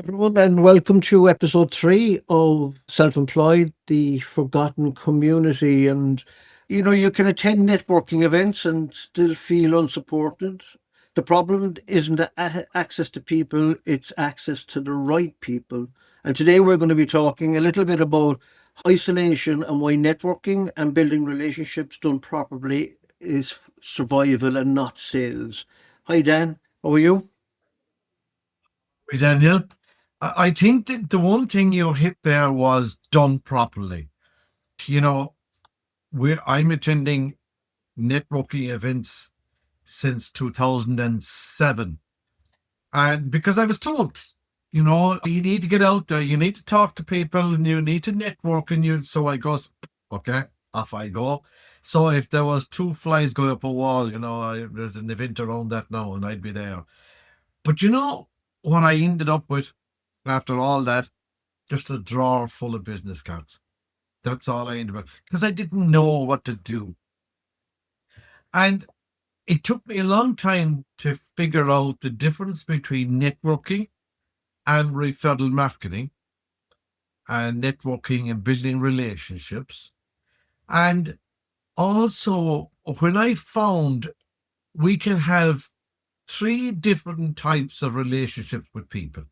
Everyone, and welcome to episode 3 of Self Employed, the Forgotten Community. And you can attend networking events and still feel unsupported. The problem isn't access to people, it's access to the right people. And today we're going to be talking a little bit about isolation and why networking and building relationships done properly is survival and not sales. Hi, Dan. How are you? Hey, Daniel, I think that the one thing you hit there was done properly. You know, I'm attending networking events since 2007. And because I was told, you need to get out there, you need to talk to people, and you need to network. So I goes, okay, off I go. So if there was two flies going up a wall, there's an event around that now, and I'd be there. But what I ended up with after all that? Just a drawer full of business cards. That's all I ended up because I didn't know what to do. And it took me a long time to figure out the difference between networking and referral marketing and networking and building relationships. And also, when I found we can have three different types of relationships with people.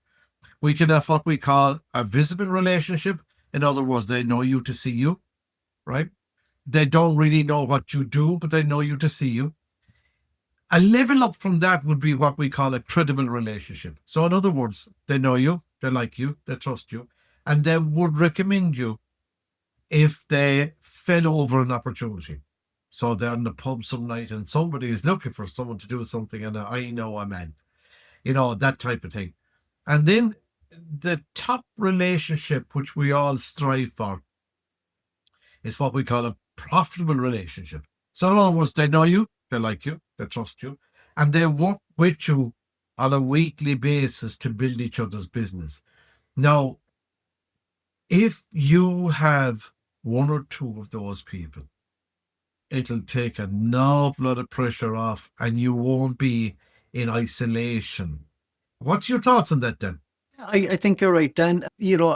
We can have what we call a visible relationship. In other words, they know you to see you, right? They don't really know what you do, but they know you to see you. A level up from that would be what we call a credible relationship. So, in other words, they know you, they like you, they trust you, and they would recommend you if they fell over an opportunity. So, they're in the pub some night and somebody is looking for someone to do something, and I know a man, that type of thing. And then the top relationship, which we all strive for, is what we call a profitable relationship. So in other words, they know you, they like you, they trust you, and they work with you on a weekly basis to build each other's business. Now, if you have one or two of those people, it'll take an awful lot of pressure off and you won't be in isolation. What's your thoughts on that then? I think you're right, Dan.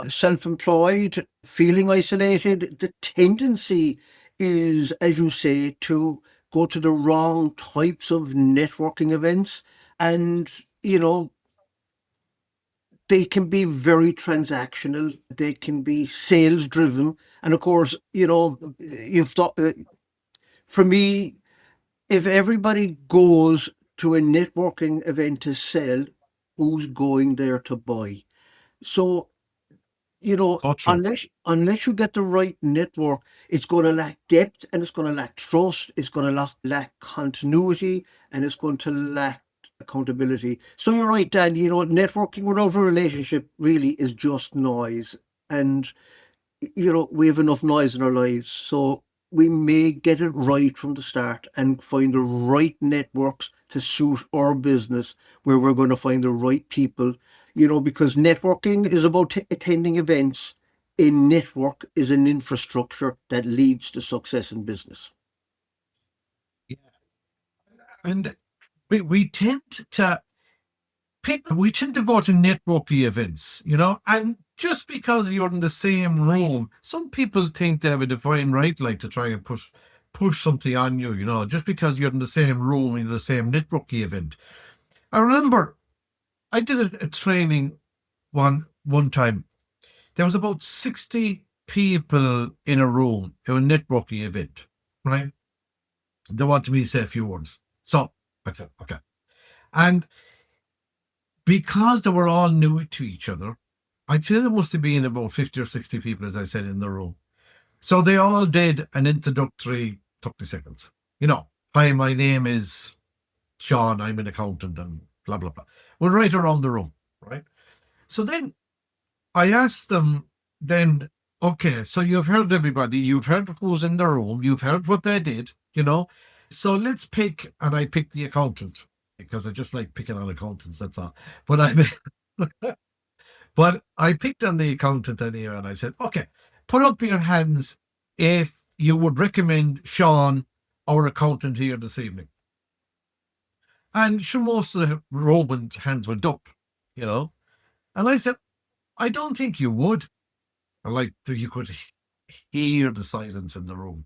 Self employed, feeling isolated, the tendency is, as you say, to go to the wrong types of networking events. And, they can be very transactional, they can be sales driven. And of course, you've thought, for me, if everybody goes to a networking event to sell, who's going there to buy? So So true. unless you get the right network, it's going to lack depth and it's going to lack trust. It's going to lack continuity and it's going to lack accountability. So you're right, Dan. Networking without a relationship really is just noise. And we have enough noise in our lives. So we may get it right from the start and find the right networks to suit our business where we're going to find the right people, because networking is about attending events. A network is an infrastructure that leads to success in business. Yeah. And we tend to we tend to go to networking events, and just because you're in the same room, some people think they have a divine right, like to try and push something on you, just because you're in the same room in the same networking event. I remember I did a training one time. There was about 60 people in a room in a networking event, right? They wanted me to say a few words. So I said, okay. And because they were all new to each other, I'd say there must have been about 50 or 60 people, as I said, in the room. So they all did an introductory 30 seconds. Hi, my name is Sean, I'm an accountant, and blah, blah, blah. We're right around the room, right? So then I asked them, then, okay, so you've heard everybody, you've heard who's in the room, you've heard what they did. So let's pick, and I picked the accountant because I just like picking on accountants, that's all. But I But I picked on the accountant anyway, and I said, okay, put up your hands if you would recommend Sean, our accountant, here this evening. And sure, most of the Roman hands went up, you know. And I said, I don't think you would. Like you could hear the silence in the room.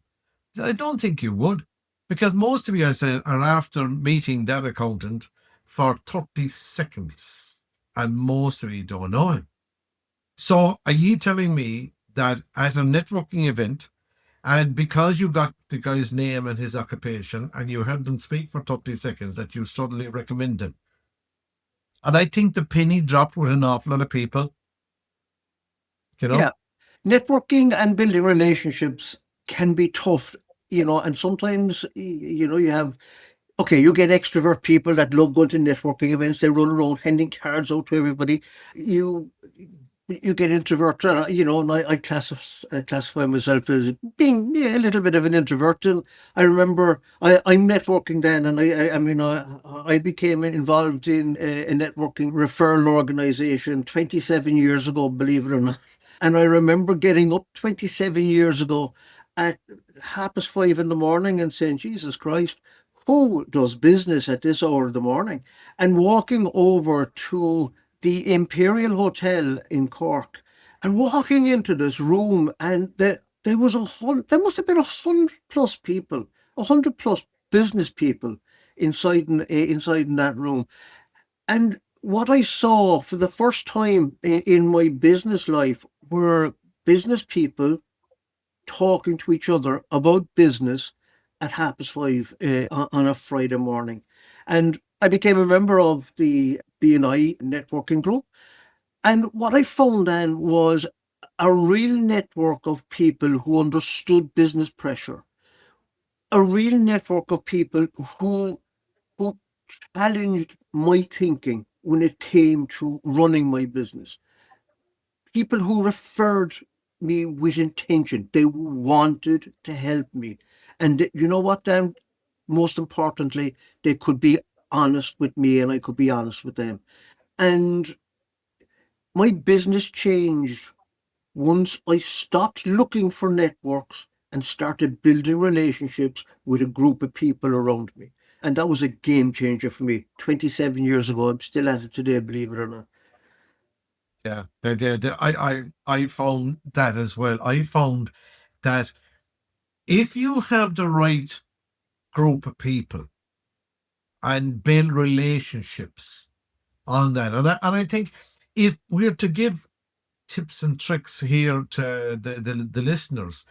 I don't think you would, because most of you, I said, are after meeting that accountant for 30 seconds, and most of you don't know him. So are you telling me that at a networking event, and because you got the guy's name and his occupation, and you heard them speak for 30 seconds, that you suddenly recommend him? And I think the penny dropped with an awful lot of people, you Yeah. know? Networking and building relationships can be tough, and sometimes, you have, okay, you get extrovert people that love going to networking events. They run around handing cards out to everybody. You you get introverted, and I classify myself as being, yeah, a little bit of an introvert. And I remember I'm networking then, and I mean, I became involved in a networking referral organization 27 years ago, believe it or not. And I remember getting up 27 years ago at 5:30 in the morning and saying, Jesus Christ, who does business at this hour of the morning? And walking over to the Imperial Hotel in Cork and walking into this room, and there was there must have been 100 plus people, 100 plus business people inside in that room. And what I saw for the first time in my business life were business people talking to each other about business at 5:30 on a Friday morning. And I became a member of the BNI networking group. And what I found then was a real network of people who understood business pressure, a real network of people who challenged my thinking when it came to running my business. People who referred me with intention. They wanted to help me. And you know what, Dan? Most importantly, they could be honest with me and I could be honest with them. And my business changed once I stopped looking for networks and started building relationships with a group of people around me. And that was a game changer for me 27 years ago. I'm still at it today, believe it or not. Yeah, I found that as well. I found that if you have the right group of people and build relationships on that, and I think if we're to give tips and tricks here to the listeners,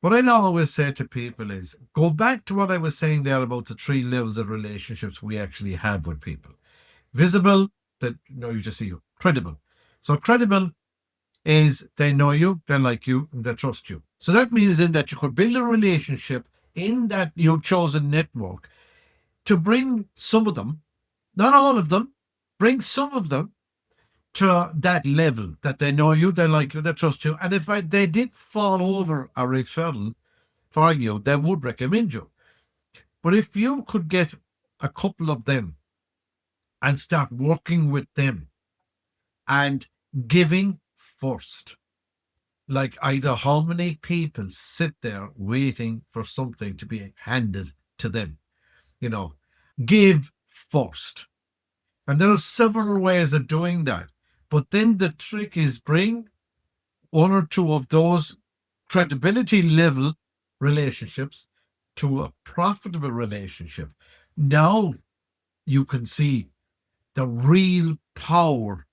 what I always say to people is go back to what I was saying there about the three levels of relationships we actually have with people. Visible, that no, you just see you. Credible. So credible is they know you, they like you, and they trust you. So that means in that you could build a relationship in that your chosen network to bring some of them, not all of them, bring some of them to that level that they know you, they like you, they trust you. And if they did fall over a referral for you, they would recommend you. But if you could get a couple of them and start working with them and giving first, like either how many people sit there waiting for something to be handed to them, you know, give first. And there are several ways of doing that. But then the trick is bring one or two of those credibility level relationships to a profitable relationship. Now you can see the real power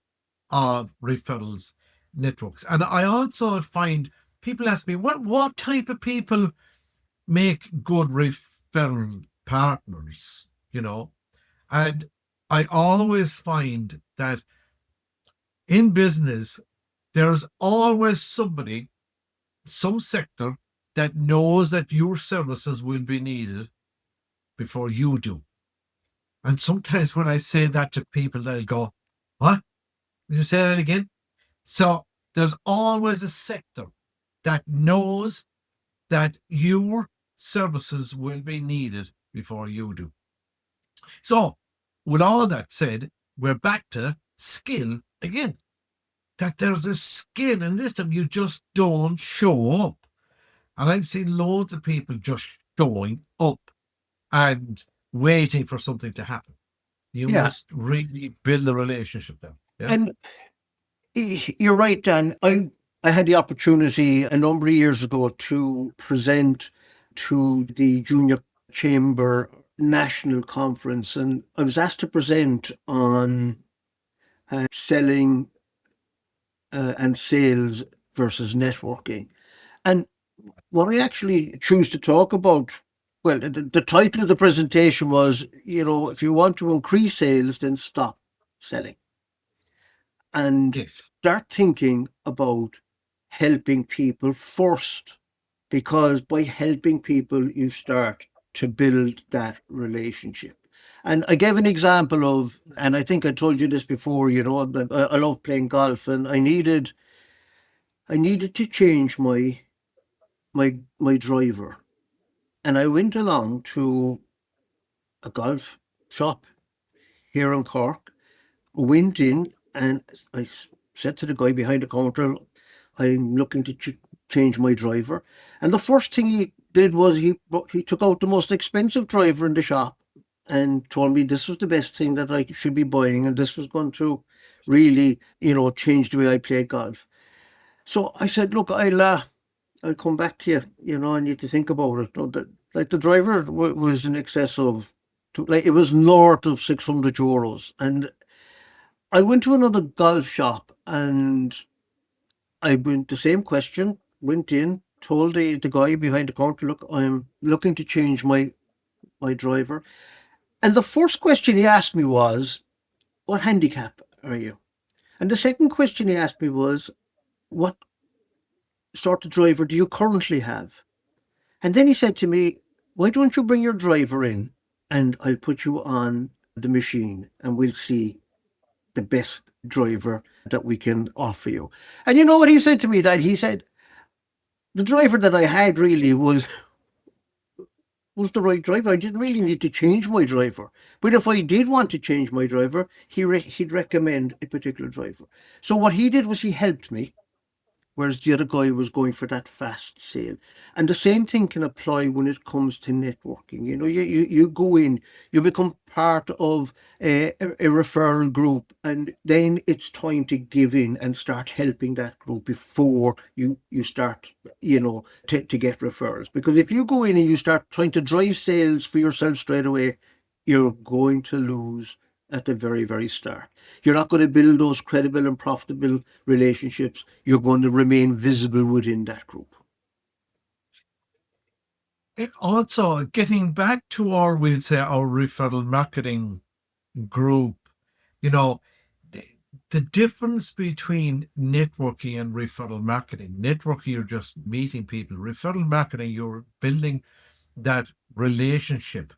of referrals networks. And I also find people ask me, what type of people make good referral partners, And I always find that in business, there's always somebody, some sector that knows that your services will be needed before you do. And sometimes when I say that to people, they'll go, what? Did you say that again? So there's always a sector that knows that your services will be needed before you do. So, with all that said, we're back to skill again. That there's a skill in this that you just don't show up. And I've seen loads of people just showing up and waiting for something to happen. You Yeah. must really build a relationship there. Yeah. And You're right, Dan. I had the opportunity a number of years ago to present to the Junior Chamber National Conference, and I was asked to present on selling and sales versus networking. And what I actually choose to talk about, well, the title of the presentation was, if you want to increase sales, then stop selling and Yes. start thinking about helping people first. Because by helping people, you start to build that relationship. And I gave an example of, and I think I told you this before, I love playing golf, and I needed to change my driver. And I went along to a golf shop here in Cork, went in, and I said to the guy behind the counter, I'm looking to change my driver. And the first thing he did was he took out the most expensive driver in the shop and told me this was the best thing that I should be buying, and this was going to really, change the way I played golf. So I said, look, I'll come back to you. I need to think about it. No, like the driver was in excess of, like it was north of €600, and I went to another golf shop and I went the same question. Went in, told the guy behind the counter, look, I'm looking to change my driver. And the first question he asked me was, what handicap are you? And the second question he asked me was, what sort of driver do you currently have? And then he said to me, why don't you bring your driver in and I'll put you on the machine and we'll see the best driver that we can offer you. And you know what he said to me? That he said, the driver that I had really was the right driver. I didn't really need to change my driver. But if I did want to change my driver, he'd recommend a particular driver. So what he did was he helped me, whereas the other guy was going for that fast sale. And the same thing can apply when it comes to networking. You go in, you become part of a referral group, and then it's time to give in and start helping that group before you start, to get referrals. Because if you go in and you start trying to drive sales for yourself straight away, you're going to lose at the very, very start. You're not going to build those credible and profitable relationships. You're going to remain visible within that group. Also, getting back to our, we'll say, our referral marketing group, you know, the, the difference between networking and referral marketing. Networking, you're just meeting people. Referral marketing, you're building that relationship.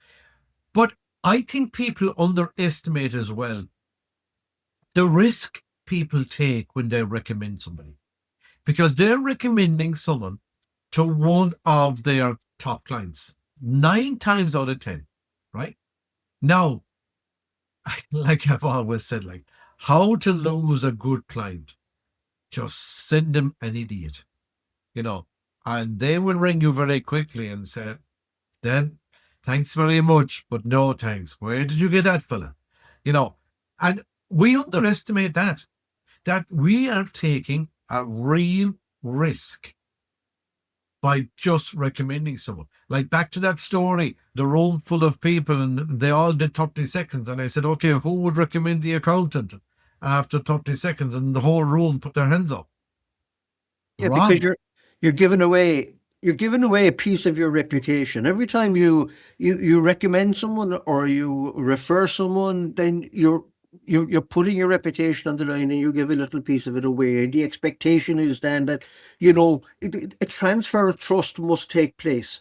But I think people underestimate as well the risk people take when they recommend somebody, because they're recommending someone to one of their top clients 9 times out of 10, right? Now, like I've always said, like, how to lose a good client? Just send them an idiot, you know, and they will ring you very quickly and say, then thanks very much, but no thanks. Where did you get that fella? You know, and we underestimate that we are taking a real risk by just recommending someone. Like back to that story, the room full of people and they all did 30 seconds. And I said, okay, who would recommend the accountant after 30 seconds? And the whole room put their hands up. Yeah, because Wrong. you're giving away a piece of your reputation every time you recommend someone or you refer someone. Then you're putting your reputation on the line, and you give a little piece of it away. And the expectation is then that a transfer of trust must take place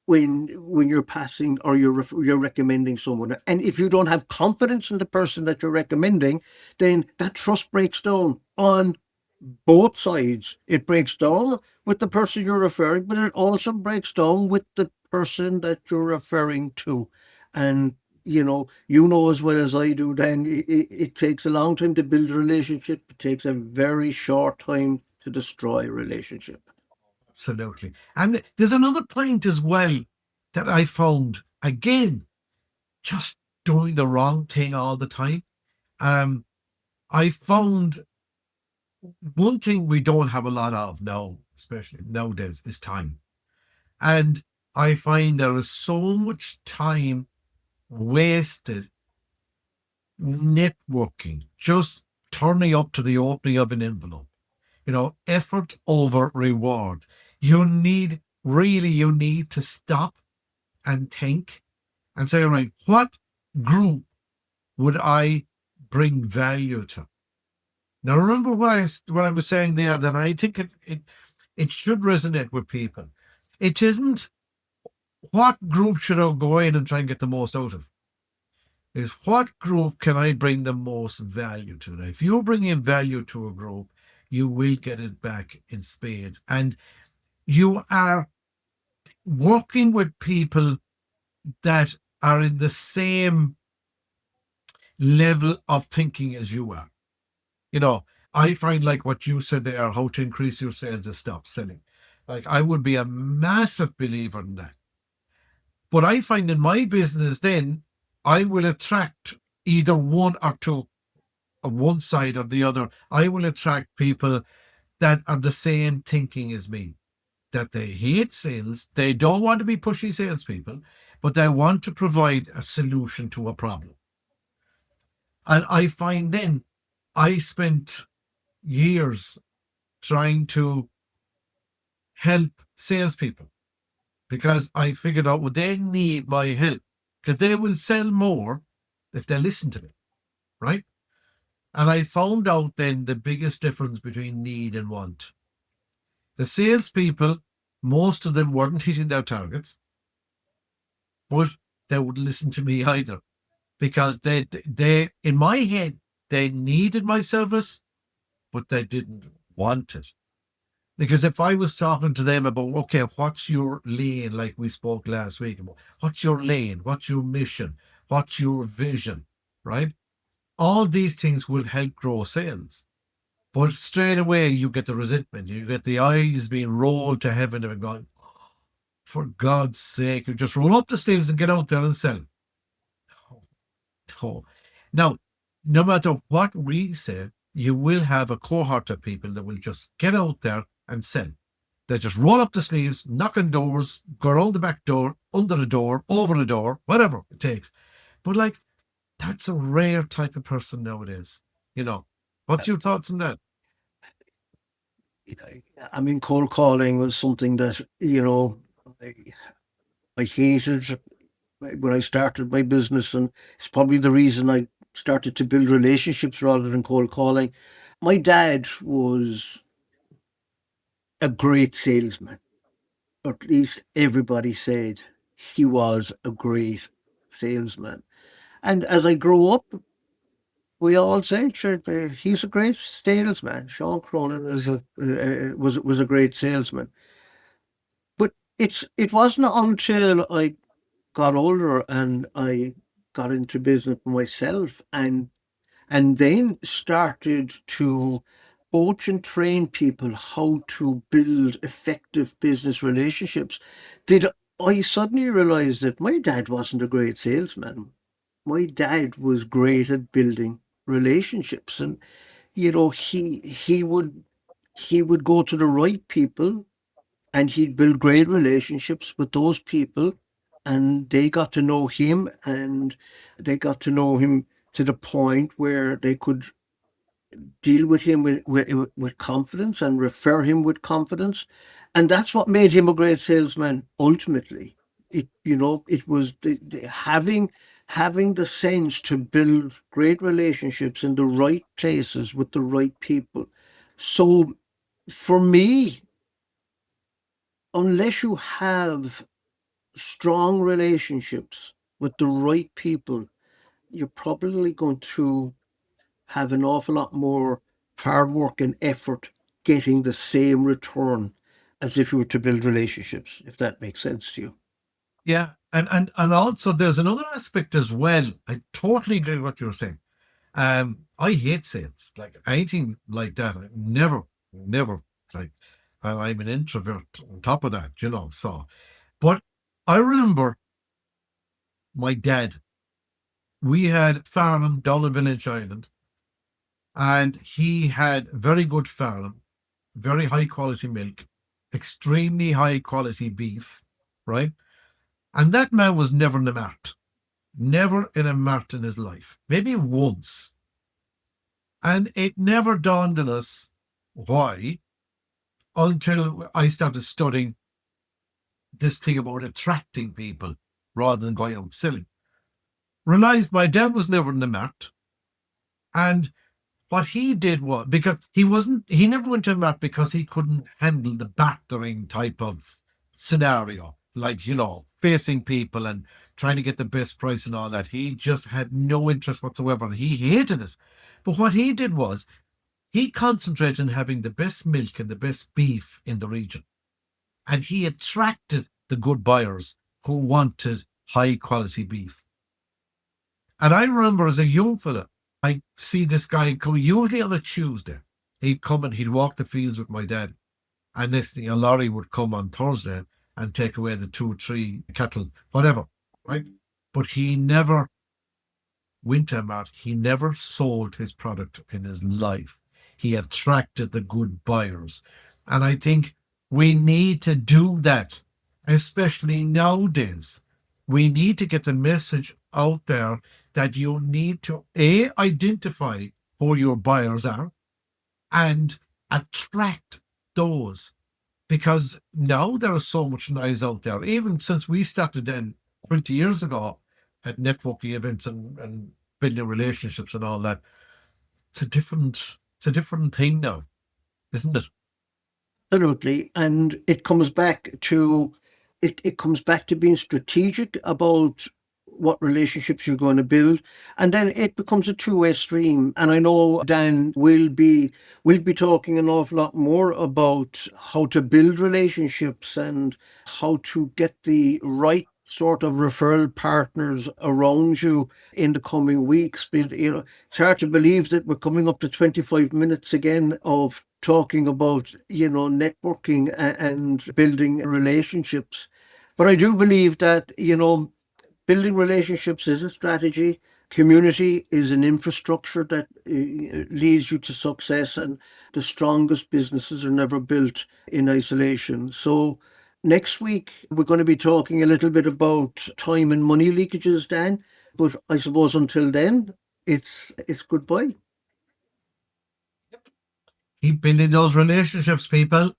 when you're passing or you're recommending someone. And if you don't have confidence in the person that you're recommending, then that trust breaks down on both sides. It breaks down with the person you're referring, but it also breaks down with the person that you're referring to. And as well as I do, then it takes a long time to build a relationship. It takes a very short time to destroy a relationship. Absolutely. And there's another point as well that I found, again, just doing the wrong thing all the time. Um, I found one thing we don't have a lot of now, especially nowadays, is time. And I find there is so much time wasted networking, just turning up to the opening of an envelope. Effort over reward. You need to stop and think and say, all right, what group would I bring value to? Now, remember what I was saying there, that I think it should resonate with people. It isn't what group should I go in and try and get the most out of. Is what group can I bring the most value to? Now, if you bring in value to a group, you will get it back in spades. And you are working with people that are in the same level of thinking as you are. You know, I find like what you said there, how to increase your sales is stop selling. Like I would be a massive believer in that. But I find in my business then I will attract either one or two, on one side or the other. I will attract people that are the same thinking as me, that they hate sales. They don't want to be pushy salespeople, but they want to provide a solution to a problem. And I find then I spent years trying to help salespeople because I figured out, well, they need my help because they will sell more if they listen to me, right? And I found out then the biggest difference between need and want. The salespeople, most of them weren't hitting their targets, but they wouldn't listen to me either because they in my head, they needed my service, but they didn't want it. Because if I was talking to them about, okay, what's your lane, like we spoke last week about, what's your lane, what's your mission, what's your vision, right? All these things will help grow sales. But straight away, you get the resentment, you get the eyes being rolled to heaven and going, for God's sake, you just roll up the sleeves and get out there and sell. Oh. Now, no matter what we say, you will have a cohort of people that will just get out there and sell. They just roll up the sleeves, knock on doors, go around the back door, under the door, over the door, whatever it takes. But like, that's a rare type of person nowadays. What's your thoughts on that? I mean, cold calling was something that, I, I hated when I started my business, and it's probably the reason I started to build relationships rather than cold calling. My dad was a great salesman, or at least everybody said he was a great salesman. And as I grew up, we all said, sure, he's a great salesman. Sean Cronin was a great salesman. But it wasn't until I got older and I got into business myself and then started to coach and train people how to build effective business relationships. Did I suddenly realize that my dad wasn't a great salesman. My dad was great at building relationships, and he would go to the right people, and he'd build great relationships with those people, and they got to know him, and they got to know him to the point where they could deal with him with confidence and refer him with confidence. And that's what made him a great salesman ultimately. It was having the sense to build great relationships in the right places with the right people. So for me, unless you have strong relationships with the right people, you're probably going to have an awful lot more hard work and effort getting the same return as if you were to build relationships, if that makes sense to you. Yeah. And also there's another aspect as well. I totally agree with what you're saying. I hate sales. Like anything like that. I never like I'm an introvert on top of that, so but I remember my dad, we had farming down in Village Island, and he had very good farm, very high quality milk, extremely high quality beef, right? And that man was never in a mart, never in a mart in his life, maybe once. And it never dawned on us why until I started studying this thing about attracting people rather than going out selling. Realized my dad was never in the mart. And what he did was, because he never went to a mart because he couldn't handle the battering type of scenario, like, facing people and trying to get the best price and all that. He just had no interest whatsoever and he hated it. But what he did was he concentrated on having the best milk and the best beef in the region. And he attracted the good buyers who wanted high quality beef. And I remember as a young fella, I see this guy come usually on a Tuesday. He'd come and he'd walk the fields with my dad. And next thing a lorry would come on Thursday and take away the 2 or 3 cattle, whatever, right? But he never winter mart. He never sold his product in his life. He attracted the good buyers. And I think we need to do that, especially nowadays. We need to get the message out there that you need to identify who your buyers are and attract those, because now there is so much noise out there. Even since we started then 20 years ago at networking events and building relationships and all that, it's a different thing now, isn't it? Absolutely. And it comes back to being strategic about what relationships you're going to build. And then it becomes a two-way stream. And I know Dan will be talking an awful lot more about how to build relationships and how to get the right sort of referral partners around you in the coming weeks. But, it's hard to believe that we're coming up to 25 minutes again of talking about, networking and building relationships. But I do believe that, building relationships is a strategy. Community is an infrastructure that leads you to success, and the strongest businesses are never built in isolation. So, next week, we're going to be talking a little bit about time and money leakages, Dan. But I suppose until then, it's goodbye. Keep building those relationships, people.